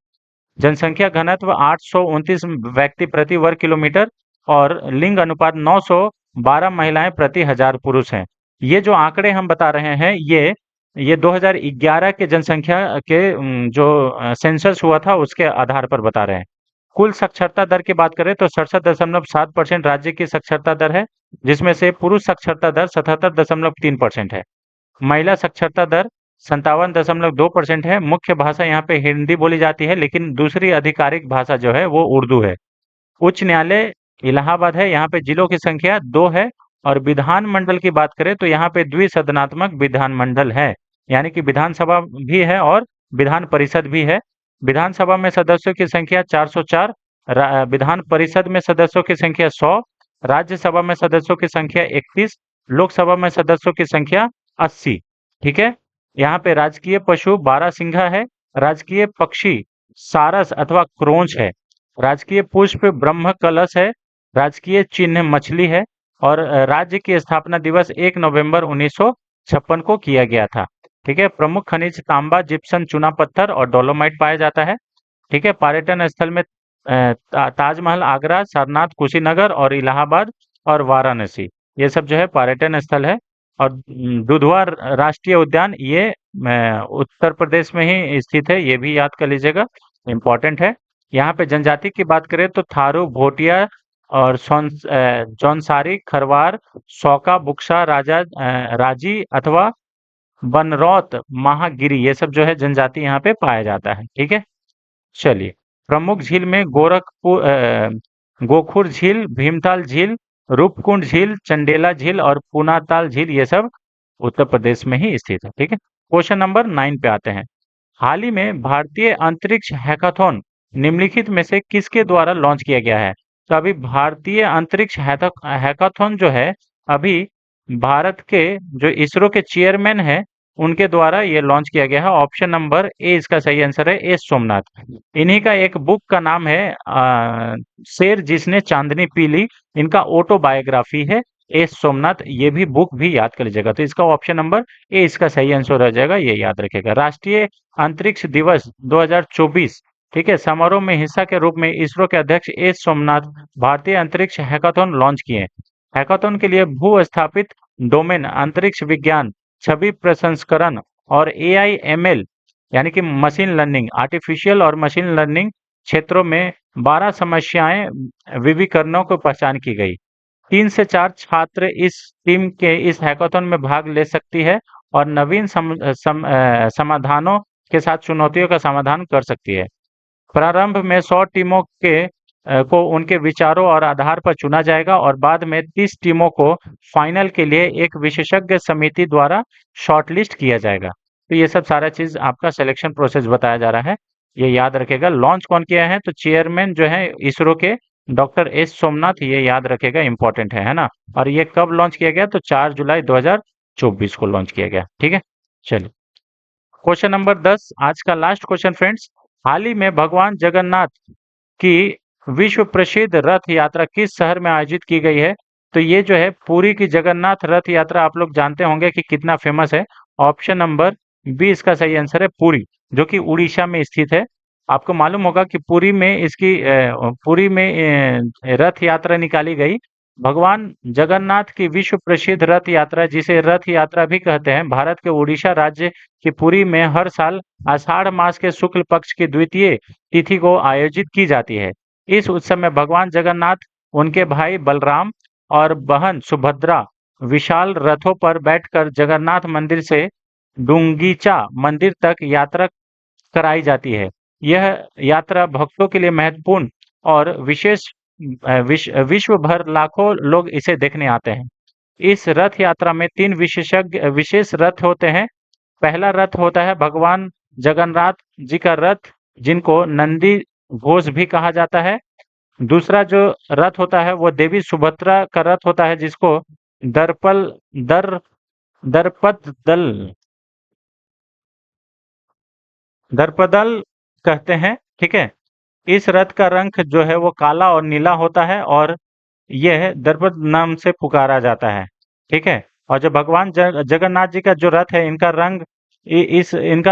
जनसंख्या घनत्व 829 व्यक्ति प्रति वर्ग किलोमीटर और लिंग अनुपात 912 महिलाएं प्रति हजार पुरुष हैं। ये जो आंकड़े हम बता रहे हैं ये 2011 के जनसंख्या के जो सेंसस हुआ था उसके आधार पर बता रहे हैं। कुल साक्षरता दर की बात करें तो 67.7% राज्य की साक्षरता दर है, जिसमें से पुरुष साक्षरता दर 77.3% है। महिला साक्षरता दर 57.2% है। मुख्य भाषा यहाँ पे हिंदी बोली जाती है, लेकिन दूसरी आधिकारिक भाषा जो है वो उर्दू है। उच्च न्यायालय इलाहाबाद है, यहाँ पे जिलों की संख्या 2 है। और विधानमंडल की बात करें तो यहाँ पे द्विसदनात्मक विधानमंडल है, यानी कि विधानसभा भी है और विधान परिषद भी है। विधानसभा में सदस्यों की संख्या 404, विधान परिषद में सदस्यों की संख्या 100, राज्यसभा में सदस्यों की संख्या 31, लोकसभा में सदस्यों की संख्या 80। ठीक है, यहाँ पे राजकीय पशु बारहसिंघा है, राजकीय पक्षी सारस अथवा क्रोंच है, राजकीय पुष्प ब्रह्म कलश है, राजकीय चिन्ह मछली है और राज्य की स्थापना दिवस 1 नवंबर 1956 को किया गया था। ठीक है, प्रमुख खनिज तांबा, जिप्सम, चूना पत्थर और डोलोमाइट पाया जाता है। ठीक है, पर्यटन स्थल में ताजमहल आगरा, सारनाथ, कुशीनगर और इलाहाबाद और वाराणसी, ये सब जो है पर्यटन स्थल है। और दुधवा राष्ट्रीय उद्यान ये उत्तर प्रदेश में ही स्थित है, ये भी याद कर लीजिएगा, इम्पोर्टेंट है। यहाँ पे जनजाति की बात करें तो थारू, भोटिया और जौनसारी, खरवार, सौका, बुक्सा, राजी अथवा बनरौत, महागिरी, ये सब जो है जनजाति यहाँ पे पाया जाता है। ठीक है, चलिए प्रमुख झील में गोखुर झील, भीमताल झील, रूपकुंड झील, चंडेला झील और पुनाताल झील, ये सब उत्तर प्रदेश में ही स्थित है। ठीक है, क्वेश्चन नंबर 9 पे आते हैं। हाल ही में भारतीय अंतरिक्ष हैकाथॉन निम्नलिखित में से किसके द्वारा लॉन्च किया गया है? तो अभी भारतीय अंतरिक्ष हैकाथॉन जो है अभी भारत के जो इसरो के चेयरमैन है उनके द्वारा ये लॉन्च किया गया है। ऑप्शन नंबर ए इसका सही आंसर है, एस सोमनाथ। इन्हीं का एक बुक का नाम है शेर जिसने चांदनी पी ली, इनका ऑटोबायोग्राफी है। एस सोमनाथ, ये भी बुक भी याद कर लीजिएगा। तो इसका ऑप्शन नंबर ए इसका सही आंसर हो जाएगा, ये याद रखेगा। राष्ट्रीय अंतरिक्ष दिवस 2024, ठीक है, समारोह में हिस्सा के रूप में इसरो के अध्यक्ष एस सोमनाथ भारतीय अंतरिक्ष हैकाथॉन लॉन्च किए। हैकाथॉन के लिए भू स्थापित डोमेन अंतरिक्ष विज्ञान, छवि प्रसंस्करण और एआई एमएल यानी कि मशीन लर्निंग, आर्टिफिशियल और मशीन लर्निंग क्षेत्रों में 12 समस्याएं विविकरणों को पहचान की गई। 3 से 4 छात्र इस टीम के इस हैकाथॉन में भाग ले सकती है और नवीन समाधानों के साथ चुनौतियों का समाधान कर सकती है। प्रारंभ में 100 टीमों को उनके विचारों और आधार पर चुना जाएगा और बाद में 30 टीमों को फाइनल के लिए एक विशेषज्ञ समिति द्वारा शॉर्टलिस्ट किया जाएगा। तो ये सब सारा चीज आपका सिलेक्शन प्रोसेस बताया जा रहा है, ये याद रखेगा। लॉन्च कौन किया है? तो चेयरमैन जो है इसरो के डॉक्टर एस सोमनाथ, ये याद रखेगा, इंपॉर्टेंट है ना। और ये कब लॉन्च किया गया? तो 4 जुलाई 2024 को लॉन्च किया गया, ठीक है। चलिए क्वेश्चन नंबर 10, आज का लास्ट क्वेश्चन फ्रेंड्स। हाल ही में भगवान जगन्नाथ की विश्व प्रसिद्ध रथ यात्रा किस शहर में आयोजित की गई है? तो ये जो है पुरी की जगन्नाथ रथ यात्रा, आप लोग जानते होंगे कि कितना फेमस है। ऑप्शन नंबर बी इसका सही आंसर है, पुरी, जो कि उड़ीसा में स्थित है। आपको मालूम होगा कि पुरी में रथ यात्रा निकाली गई। भगवान जगन्नाथ की विश्व प्रसिद्ध रथ यात्रा, जिसे रथ यात्रा भी कहते हैं, भारत के उड़ीसा राज्य की पुरी में हर साल आषाढ़ मास के शुक्ल पक्ष की द्वितीय तिथि को आयोजित की जाती है। इस उत्सव में भगवान जगन्नाथ, उनके भाई बलराम और बहन सुभद्रा विशाल रथों पर बैठकर जगन्नाथ मंदिर से डुंगीचा मंदिर तक यात्रा कराई जाती है। यह यात्रा भक्तों के लिए महत्वपूर्ण और विश्व भर लाखों लोग इसे देखने आते हैं। इस रथ यात्रा में 3 विशेष रथ होते हैं। पहला रथ होता है भगवान जगन्नाथ जी का रथ, जिनको नंदी घोष भी कहा जाता है। दूसरा जो रथ होता है वो देवी सुभद्रा का रथ होता है, जिसको दर्पल दर दर्पदल दर्पदल कहते हैं, ठीक है। इस रथ का रंग जो है वो काला और नीला होता है और यह दर्पद नाम से पुकारा जाता है, ठीक है। और जो भगवान जगन्नाथ जी का जो रथ है, इनका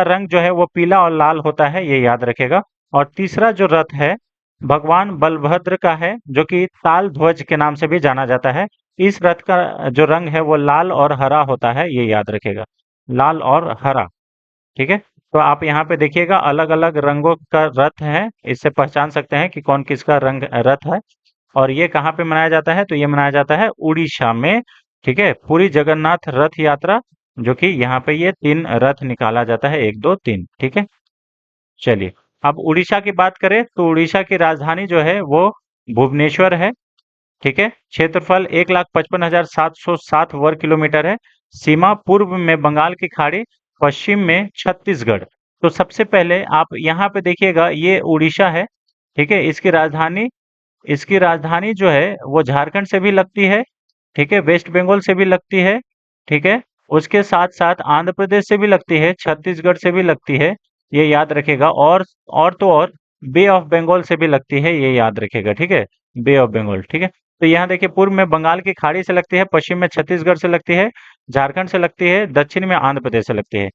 रंग जो है वो पीला और लाल होता है, ये याद रखेगा। और तीसरा जो रथ है भगवान बलभद्र का है, जो कि ताल ध्वज के नाम से भी जाना जाता है। इस रथ का जो रंग है वो लाल और हरा होता है, ये याद रखेगा, लाल और हरा, ठीक है। तो आप यहाँ पे देखिएगा अलग अलग रंगों का रथ है, इससे पहचान सकते हैं कि कौन किसका रंग रथ है। और ये कहाँ पे मनाया जाता है? तो ये मनाया जाता है उड़ीसा में, ठीक है। पुरी जगन्नाथ रथ यात्रा, जो कि यहाँ पे ये 3 रथ निकाला जाता है, 1 2 3, ठीक है। चलिए अब उड़ीसा की बात करें तो उड़ीसा की राजधानी जो है वो भुवनेश्वर है, ठीक है। क्षेत्रफल 1,55,707 वर्ग किलोमीटर है। सीमा पूर्व में बंगाल की खाड़ी, पश्चिम में छत्तीसगढ़। तो सबसे पहले आप यहाँ पे देखिएगा, ये उड़ीसा है, ठीक है। इसकी राजधानी जो है वो झारखंड से भी लगती है, ठीक है, वेस्ट बंगाल से भी लगती है, ठीक है। उसके साथ साथ आंध्र प्रदेश से भी लगती है, छत्तीसगढ़ से भी लगती है, ये याद रखेगा। और तो और बे ऑफ बंगाल से भी लगती है, ये याद रखेगा, ठीक है, बे ऑफ बंगाल, ठीक है। तो यहाँ देखिए पूर्व में बंगाल की खाड़ी से लगती है, पश्चिम में छत्तीसगढ़ से लगती है, झारखंड से लगती है, दक्षिण में आंध्र प्रदेश से लगती है।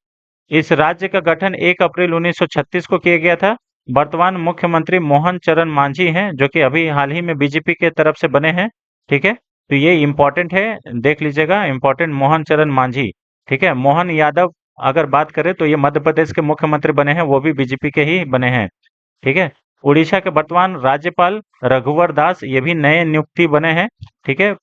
इस राज्य का गठन 1 अप्रैल 1936 को किया गया था। वर्तमान मुख्यमंत्री मोहन चरण मांझी हैं, जो कि अभी हाल ही में बीजेपी के तरफ से बने हैं, ठीक है। तो ये इम्पोर्टेंट है, देख लीजिएगा, इम्पोर्टेंट, मोहन चरण मांझी, ठीक है। मोहन यादव अगर बात करें तो ये मध्य प्रदेश के मुख्यमंत्री बने हैं, वो भी बीजेपी के ही बने हैं, ठीक है। उड़ीसा के वर्तमान राज्यपाल रघुवर दास, ये भी नए नियुक्ति बने हैं, ठीक है।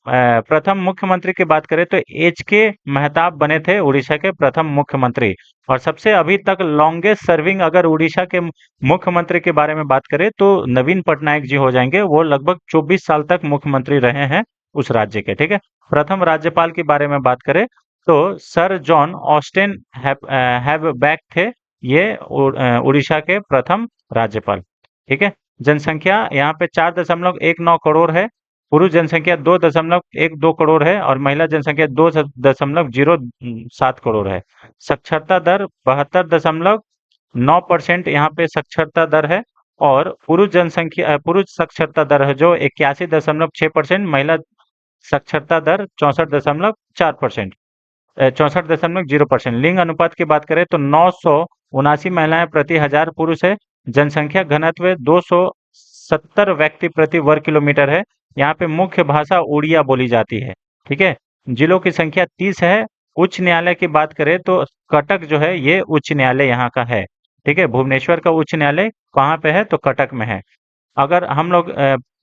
प्रथम मुख्यमंत्री की बात करें तो एच के मेहताब बने थे उड़ीसा के प्रथम मुख्यमंत्री। और सबसे अभी तक लॉन्गेस्ट सर्विंग अगर उड़ीसा के मुख्यमंत्री के बारे में बात करें तो नवीन पटनायक जी हो जाएंगे, वो लगभग 24 साल तक मुख्यमंत्री रहे हैं उस राज्य के, ठीक है। प्रथम राज्यपाल के बारे में बात करें तो सर जॉन ऑस्टेन हैवबैक थे, ये उड़ीसा के प्रथम राज्यपाल, ठीक है। जनसंख्या यहाँ पे 4.19 करोड़ है। पुरुष जनसंख्या 2.12 करोड़ है और महिला जनसंख्या 2.07 करोड़ है। साक्षरता दर 72.9% यहाँ पे साक्षरता दर है। और पुरुष साक्षरता दर है जो 81.6%, महिला साक्षरता दर 64.4%, 64.0%। लिंग अनुपात की बात करें तो 979 महिलाएं प्रति 1000 पुरुष है। जनसंख्या घनत्व 270 व्यक्ति प्रति वर्ग किलोमीटर है। यहाँ पे मुख्य भाषा उड़िया बोली जाती है। ठीक है। जिलों की संख्या 30 है। उच्च न्यायालय की बात करें तो कटक जो है ये उच्च न्यायालय यहाँ का है। ठीक है। भुवनेश्वर का उच्च न्यायालय कहाँ पे है? तो कटक में है। अगर हम लोग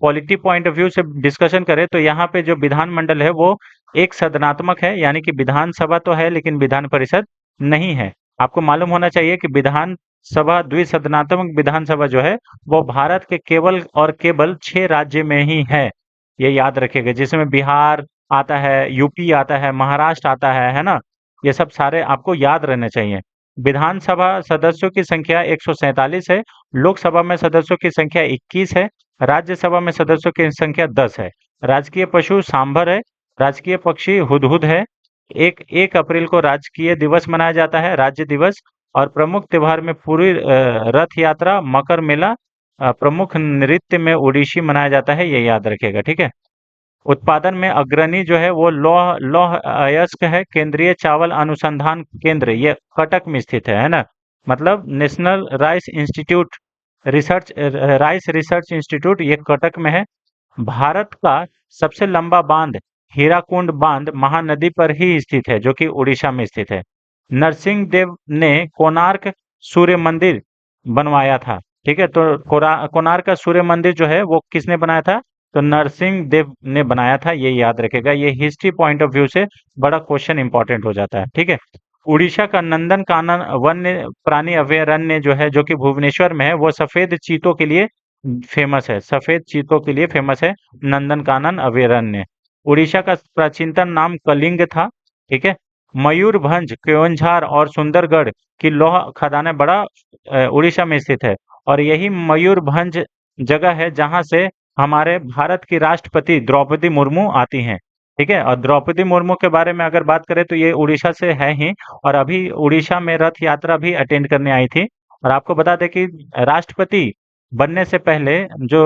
पॉलिटी पॉइंट ऑफ व्यू से डिस्कशन करें तो यहाँ पे जो विधानमंडल है वो एक सदनात्मक है, यानी कि विधानसभा तो है लेकिन विधान परिषद नहीं है। आपको मालूम होना चाहिए कि विधानसभा द्विसदनात्मक विधानसभा जो है वो भारत के केवल और केवल 6 राज्य में ही है। ये याद रखिएगा, जिसमें बिहार आता है, यूपी आता है, महाराष्ट्र आता है ना। ये सब सारे आपको याद रहने चाहिए। विधानसभा सदस्यों की संख्या 147 है। लोकसभा में सदस्यों की संख्या 21 है। राज्यसभा में सदस्यों की संख्या 10 है। राजकीय पशु सांभर है। राजकीय पक्षी हुदहुद है। 1 अप्रैल को राजकीय दिवस मनाया जाता है, राज्य दिवस। और प्रमुख त्योहार में पूरी रथ यात्रा, मकर मेला, प्रमुख नृत्य में ओडिसी मनाया जाता है, ये याद रखिएगा। ठीक है। उत्पादन में अग्रणी जो है वो लौह लौह अयस्क है। केंद्रीय चावल अनुसंधान केंद्र ये कटक में स्थित है ना। मतलब नेशनल राइस रिसर्च इंस्टीट्यूट ये कटक में है। भारत का सबसे लंबा बांध हीराकुंड बांध महानदी पर ही स्थित है, जो कि उड़ीसा में स्थित है। नरसिंह देव ने कोणार्क सूर्य मंदिर बनवाया था। ठीक है। तो कोणार्क का सूर्य मंदिर जो है वो किसने बनाया था? तो नरसिंह देव ने बनाया था, ये याद रखेगा। ये हिस्ट्री पॉइंट ऑफ व्यू से बड़ा क्वेश्चन इंपॉर्टेंट हो जाता है। ठीक है। उड़ीसा का नंदन कानन वन्य प्राणी अभयारण्य जो है, जो कि भुवनेश्वर में है, वो सफेद चीतों के लिए फेमस है। सफेद चीतों के लिए फेमस है नंदन कानन अभयारण्य। उड़ीसा का प्राचीनतम नाम कलिंग था। ठीक है। मयूरभंज, केओंझार और सुंदरगढ़ की लौह खदानें बड़ा उड़ीसा में स्थित है। और यही मयूरभंज जगह है जहां से हमारे भारत की राष्ट्रपति द्रौपदी मुर्मू आती हैं। ठीक है। और द्रौपदी मुर्मू के बारे में अगर बात करें तो ये उड़ीसा से है ही, और अभी उड़ीसा में रथ यात्रा भी अटेंड करने आई थी। और आपको बता दें कि राष्ट्रपति बनने से पहले जो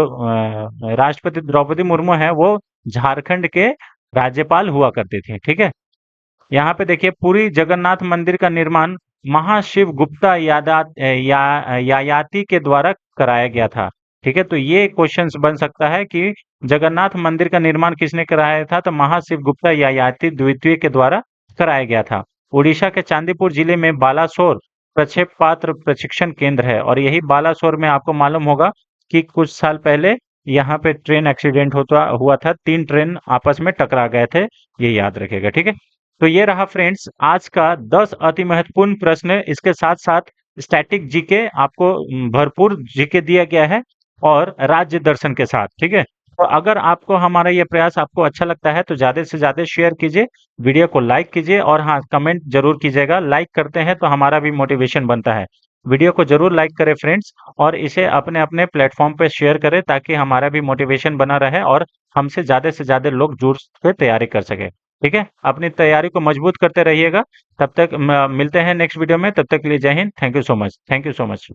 राष्ट्रपति द्रौपदी मुर्मू है वो झारखंड के राज्यपाल हुआ करती थी। ठीक है। यहाँ पे देखिए, पुरी जगन्नाथ मंदिर का निर्माण महाशिव गुप्ता यायाति के द्वारा कराया गया था। ठीक है। तो ये क्वेश्चन बन सकता है कि जगन्नाथ मंदिर का निर्माण किसने कराया था? तो महाशिव गुप्ता यायाति द्वितीय के द्वारा कराया गया था। उड़ीसा के चांदीपुर जिले में बालासोर प्रक्षेप पात्र प्रशिक्षण केंद्र है। और यही बालासोर में आपको मालूम होगा कि कुछ साल पहले यहाँ पे ट्रेन एक्सीडेंट होता हुआ था, 3 ट्रेन आपस में टकरा गए थे, ये याद रखेगा। ठीक है। तो ये रहा फ्रेंड्स आज का 10 अति महत्वपूर्ण प्रश्न। इसके साथ साथ स्टैटिक जीके आपको भरपूर जीके दिया गया है, और राज्य दर्शन के साथ। ठीक है। तो अगर आपको हमारा ये प्रयास आपको अच्छा लगता है तो ज्यादा से ज्यादा शेयर कीजिए, वीडियो को लाइक कीजिए, और हाँ, कमेंट जरूर कीजिएगा। लाइक करते हैं तो हमारा भी मोटिवेशन बनता है। वीडियो को जरूर लाइक करें फ्रेंड्स, और इसे अपने अपने प्लेटफॉर्म पे शेयर करें ताकि हमारा भी मोटिवेशन बना रहे और हमसे ज्यादा से ज्यादा लोग जुड़ के तैयारी कर सके। ठीक है। अपनी तैयारी को मजबूत करते रहिएगा। तब तक मिलते हैं नेक्स्ट वीडियो में। तब तक के लिए जय Hind. Thank you so much. Thank you so much.